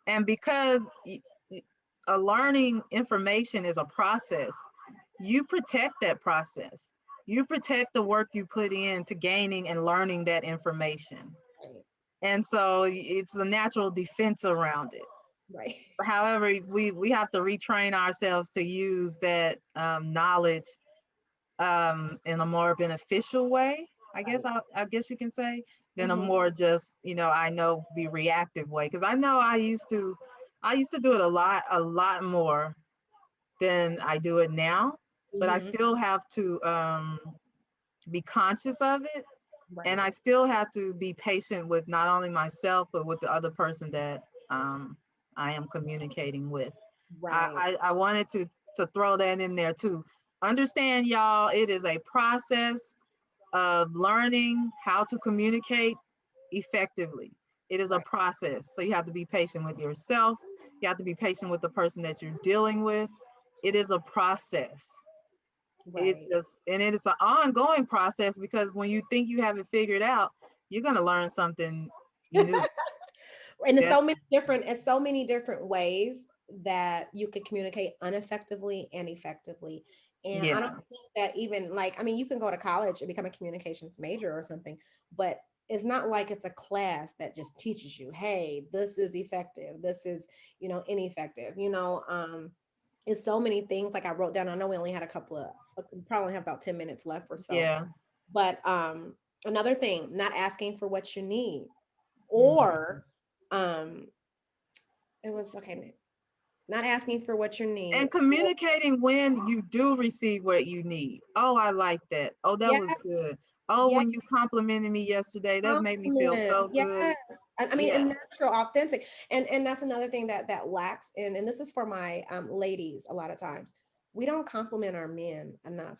and because a learning information is a process, you protect that process. You protect the work you put in to gaining and learning that information. Right, And so it's the natural defense around it. right, However, we have to retrain ourselves to use that knowledge in a more beneficial way, right. I guess you can say, than a Mm-hmm, more just, I know, be reactive way. Because I know I used to do it a lot more than I do it now, but I mm-hmm. still have to be conscious of it. And Right. I still have to be patient with not only myself, but with the other person that I am communicating with. Right. I wanted to throw that in there too. Understand, y'all, it is a process of learning how to communicate effectively. It is a Right. process. So you have to be patient with yourself. You have to be patient with the person that you're dealing with. It is a process. It's Right. just, and it is an ongoing process because when you think you have it figured out, you're going to learn something new. And there's That, so many different ways that you could communicate ineffectively and effectively. And I don't yeah, think that even like, I mean, you can go to college and become a communications major or something, but it's not like it's a class that just teaches you, hey, this is effective, this is, ineffective, it's so many things like I wrote down. I know we only had a couple of, probably have about 10 minutes left or so, yeah. but another thing, not asking for what you need, Mhm. or um it was okay, not asking for what you need. And communicating when you do receive what you need. Oh, I like that. Oh, that Yes, was good. Oh, yes, when you complimented me yesterday, that made me feel compliment. so Yes. good. I mean, Yeah, and natural, authentic. And that's another thing that lacks and this is for my ladies a lot of times. We don't compliment our men enough.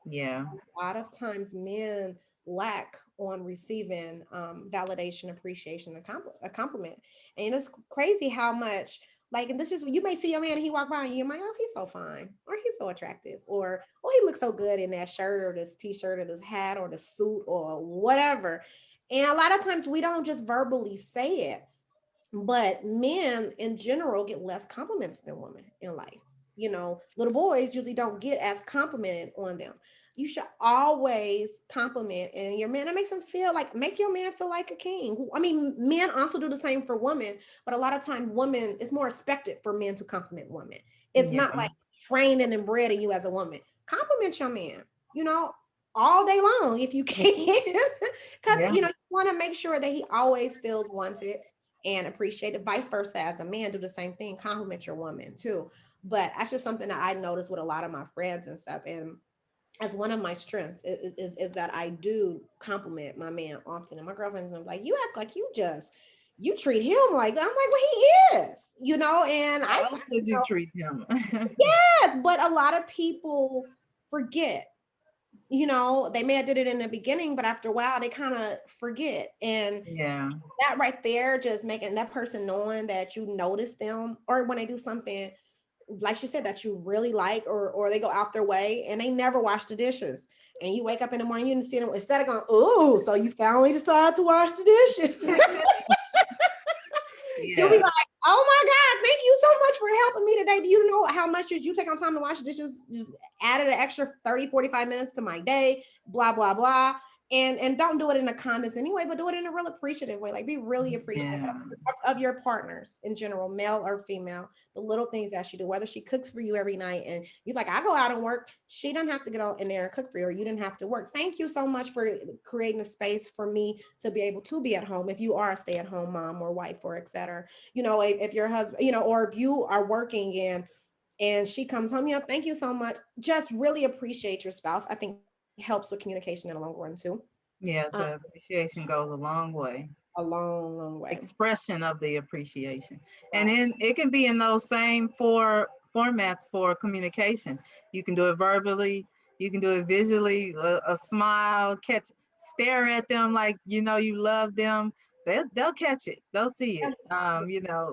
yeah, A lot of times men lack on receiving validation, appreciation, a compliment. And it's crazy how much, like, and this is, you may see your man and he walk by and you're like, oh, he's so fine, or he's so attractive, or oh, he looks so good in that shirt or this t-shirt or this hat or the suit or whatever. And a lot of times we don't just verbally say it, but men in general get less compliments than women in life. Little boys usually don't get as complimented on them. You should always compliment and your man. That makes them feel like, make your man feel like a king. I mean, men also do the same for women, but a lot of times women, it's more expected for men to compliment women. It's not yeah, like trained and bred in you as a woman. Compliment your man, you know, all day long if you can. Because, yeah, you want to make sure that he always feels wanted and appreciate it. Vice versa, as a man, do the same thing. Compliment your woman too. But that's just something that I noticed with a lot of my friends and stuff. And as one of my strengths is that I do compliment my man often. And my girlfriend's like, you act like you treat him like that. I'm like, well, he is, and I, how else would you treat him? yes, but a lot of people forget. They may have did it in the beginning, but after a while they kind of forget. And Yeah, that right there, just making that person knowing that you notice them, or when they do something like she said that you really like, or they go out their way and they never wash the dishes, and you wake up in the morning, you see them, instead of going, oh, so you finally decide to wash the dishes. You'll be yeah, like, oh my God, thank you so much for helping me today. Do you know how much you take on time to wash the dishes? Just added an extra 30-45 minutes to my day, blah, blah, blah. And don't do it in a condescending way, but do it in a real appreciative way. Like, be really appreciative yeah, of your partners in general, male or female, the little things that she do, whether she cooks for you every night and you're like, I go out and work. She doesn't have to get out in there and cook for you, or you didn't have to work. Thank you so much for creating a space for me to be able to be at home if you are a stay-at-home mom or wife or etc. If your husband, or if you are working and she comes home, thank you so much. Just really appreciate your spouse. I think helps with communication in the long run too. yeah. Um, So appreciation goes a long way. a long, long way. Expression of the appreciation. And Right. then it can be in those same four formats for communication. You can do it verbally, you can do it visually, a smile, stare at them like you love them. They'll catch it. They'll see it.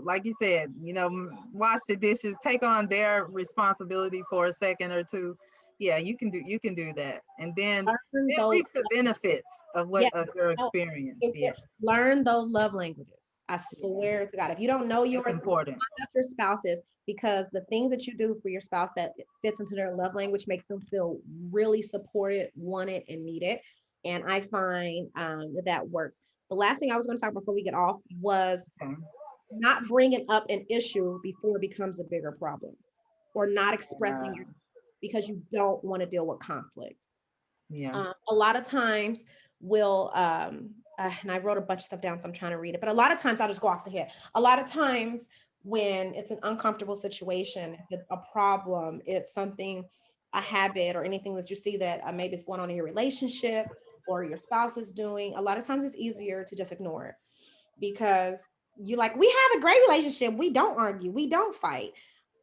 Like you said, wash the dishes, take on their responsibility for a second or two. Yeah, you can do that. And Learn then those. reap the benefits of Yeah. what of your experience. Yes. Learn those love languages. I Yeah. swear to God, if you don't know It's yours, important. find out your spouse's, because the things that you do for your spouse that fits into their love language makes them feel really supported, wanted, and needed. And I find that works. The last thing I was going to talk about before we get off was Okay. not bringing up an issue before it becomes a bigger problem, or not expressing your, Uh, because you don't want to deal with conflict. yeah. A lot of times we'll and I wrote a bunch of stuff down, so I'm trying to read it, but a lot of times I'll just go off the head. A lot of times when it's an uncomfortable situation, if it's a problem, it's something, a habit or anything that you see that maybe is going on in your relationship or your spouse is doing, a lot of times it's easier to just ignore it, because you like, we have a great relationship. We don't argue. We don't fight.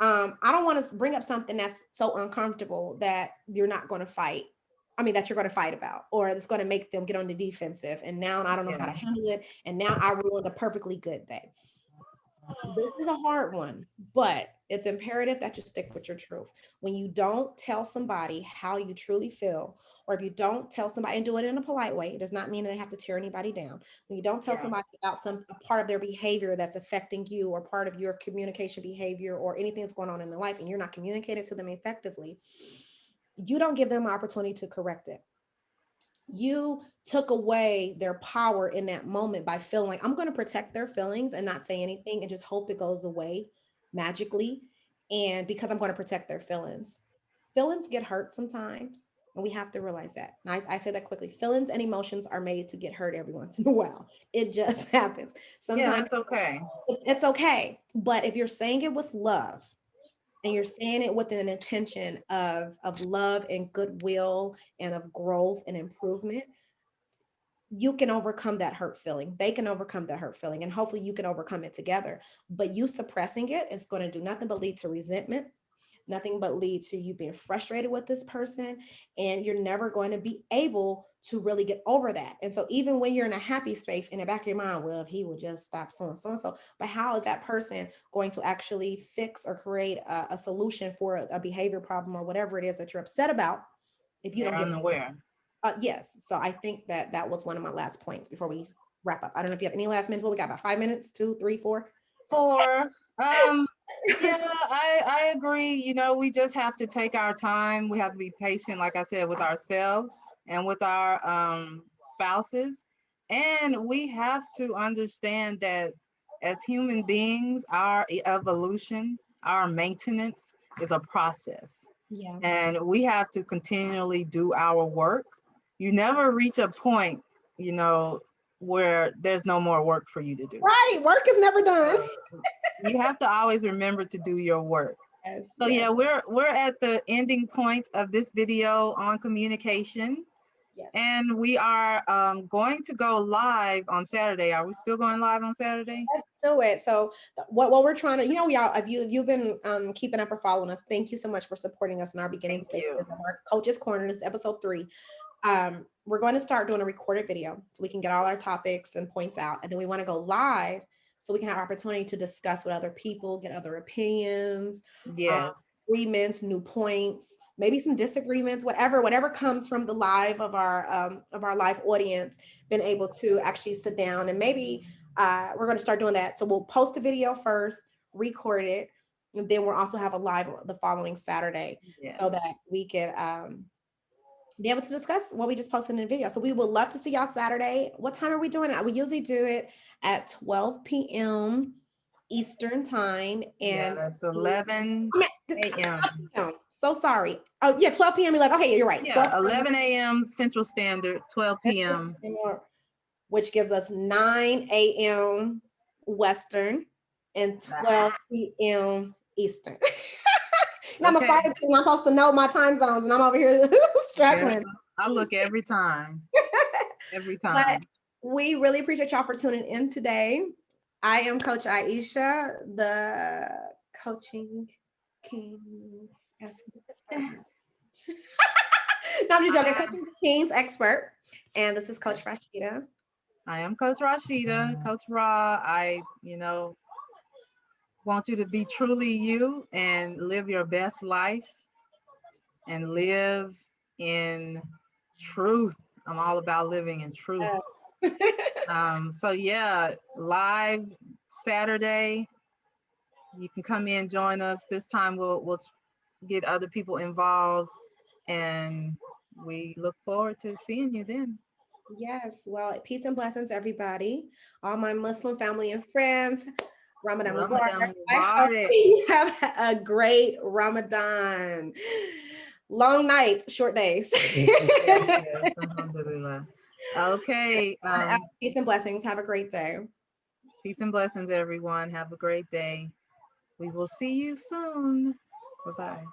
I don't want to bring up something that's so uncomfortable that you're not going to fight. I mean, that you're going to fight about, or it's going to make them get on the defensive. And now I don't know how to Yeah. handle it. And now I ruined a perfectly good day. This is a hard one, but it's imperative that you stick with your truth. When you don't tell somebody how you truly feel, or if you don't tell somebody and do it in a polite way, it does not mean that they have to tear anybody down. When you don't tell Yeah. somebody about some a part of their behavior that's affecting you, or part of your communication behavior, or anything that's going on in their life, and you're not communicating to them effectively, you don't give them an opportunity to correct it. You took away their power in that moment by feeling like, I'm going to protect their feelings and not say anything and just hope it goes away magically. And because I'm going to protect their feelings get hurt sometimes. And we have to realize that. And I say that quickly. Feelings and emotions are made to get hurt every once in a while. It just happens. Yeah, Sometimes that's okay. it's okay. But if you're saying it with love, and you're saying it with an intention of love and goodwill and of growth and improvement, you can overcome that hurt feeling. They can overcome that hurt feeling, and hopefully you can overcome it together. But you suppressing it is going to do nothing but lead to resentment, nothing but lead to you being frustrated with this person, and you're never going to be able to really get over that. And so even when you're in a happy space, in the back of your mind, well, if he would just stop so and so and so, but how is that person going to actually fix or create a solution for a behavior problem or whatever it is that you're upset about if you They're don't give unaware. yes. So I think that that was one of my last points before we wrap up. I don't know if you have any last minutes. What we got, about 5 minutes, 2, 3, 4? 4. Yeah, I agree. You know, we just have to take our time. We have to be patient, like I said, with ourselves and with our spouses. And we have to understand that as human beings, our evolution, our maintenance is a process. Yeah. And we have to continually do our work. You never reach a point, you know, where there's no more work for you to do. Right. Work is never done. So you have to always remember to do your work. Yes. So yeah, Yes. we're at the ending point of this video on communication, Yes. and we are going to go live on Saturday. Are we still going live on Saturday? Let's do it. So what we're trying to, we all, if you've been keeping up or following us, thank you so much for supporting us in our beginning Thank stages you. of our Coach's Corner. This is episode 3. We're going to start doing a recorded video so we can get all our topics and points out. And then we want to go live so we can have opportunity to discuss with other people, get other opinions, Yes. agreements, new points, maybe some disagreements, whatever comes from the live of our live audience, been able to actually sit down, and maybe we're going to start doing that. So we'll post the video first, record it, and then we'll also have a live the following Saturday, Yes. so that we can be able to discuss what we just posted in the video. So we would love to see y'all Saturday. What time are we doing it? We usually do it at 12 p.m. Eastern time. Yeah, And that's 11 a.m. So sorry. Oh yeah, 12 p.m. 11. Okay, you're right. Yeah, 11 a.m. Central Standard, 12 p.m. Which gives us 9 a.m. Western and 12 p.m. Eastern. And I'm a flight attendant. I'm supposed to know my time zones, and I'm over here struggling. Yeah, I look every time. Every time. But we really appreciate y'all for tuning in today. I am Coach Aisha, the Coaching Kings. No, I'm just joking. Coaching Kings expert. And this is Coach Rashida. I am Coach Rashida. Coach Ra, I, want you to be truly you and live your best life and live in truth. I'm all about living in truth. So yeah, live Saturday. You can come in, join us. This time we'll get other people involved, and we look forward to seeing you then. Yes. Well, peace and blessings, everybody. All my Muslim family and friends. Ramadan Mubarak. I hope you have a great Ramadan. Long nights, short days. Yes, alhamdulillah. Okay. Peace and blessings. Have a great day. Peace and blessings, everyone. Have a great day. We will see you soon. Bye-bye.